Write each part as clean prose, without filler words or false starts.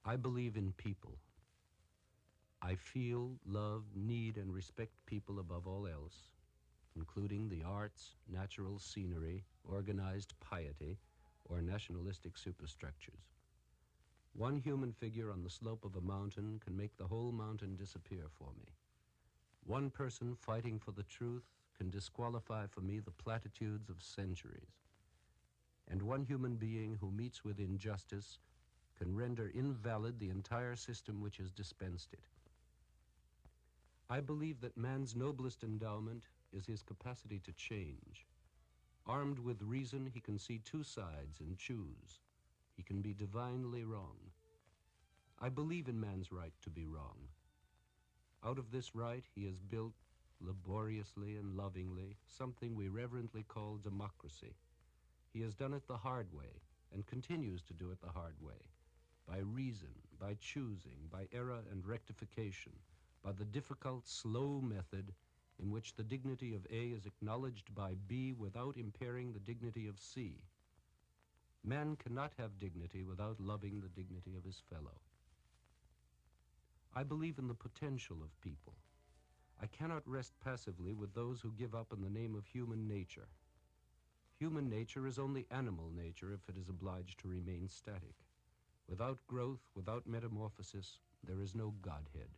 I believe in people. I feel, love, need, and respect people above all else, including the arts, natural scenery, organized piety, or nationalistic superstructures. One human figure on the slope of a mountain can make the whole mountain disappear for me. One person fighting for the truth can disqualify for me the platitudes of centuries. And one human being who meets with injustice can render invalid the entire system which has dispensed it. I believe that man's noblest endowment is his capacity to change. Armed with reason, he can see two sides and choose. He can be divinely wrong. I believe in man's right to be wrong. Out of this right, he has built, laboriously and lovingly, something we reverently call democracy. He has done it the hard way, and continues to do it the hard way, by reason, by choosing, by error and rectification, by the difficult, slow method in which the dignity of A is acknowledged by B without impairing the dignity of C. Man cannot have dignity without loving the dignity of his fellow. I believe in the potential of people. I cannot rest passively with those who give up in the name of human nature. Human nature is only animal nature if it is obliged to remain static. Without growth, without metamorphosis, there is no Godhead.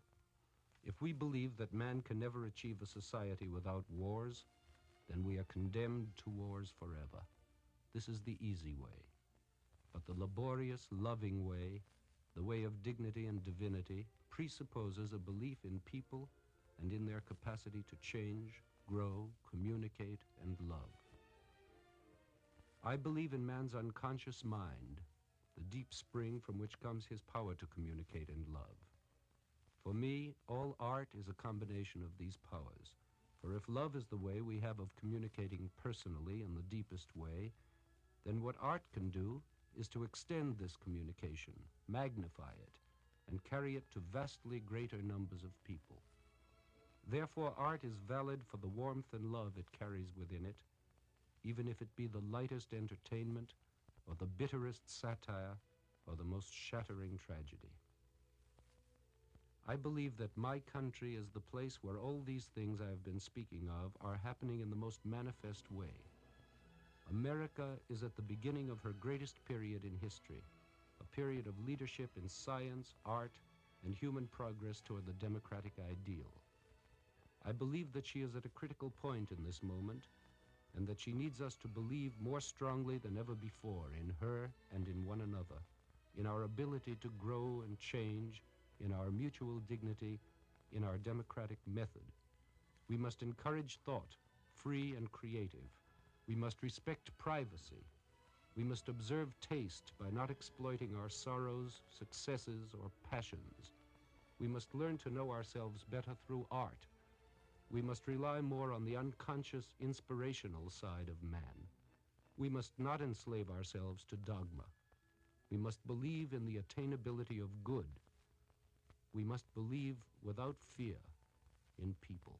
If we believe that man can never achieve a society without wars, then we are condemned to wars forever. This is the easy way. But the laborious, loving way, the way of dignity and divinity, presupposes a belief in people and in their capacity to change, grow, communicate, and love. I believe in man's unconscious mind, the deep spring from which comes his power to communicate and love. For me, all art is a combination of these powers. For if love is the way we have of communicating personally in the deepest way, then what art can do is to extend this communication, magnify it, and carry it to vastly greater numbers of people. Therefore, art is valid for the warmth and love it carries within it, even if it be the lightest entertainment, or the bitterest satire, or the most shattering tragedy. I believe that my country is the place where all these things I have been speaking of are happening in the most manifest way. America is at the beginning of her greatest period in history, a period of leadership in science, art, and human progress toward the democratic ideal. I believe that she is at a critical point in this moment, and that she needs us to believe more strongly than ever before in her and in one another, in our ability to grow and change, in our mutual dignity, in our democratic method. We must encourage thought, free and creative. We must respect privacy. We must observe taste by not exploiting our sorrows, successes, or passions. We must learn to know ourselves better through art. We must rely more on the unconscious, inspirational side of man. We must not enslave ourselves to dogma. We must believe in the attainability of good. We must believe without fear in people.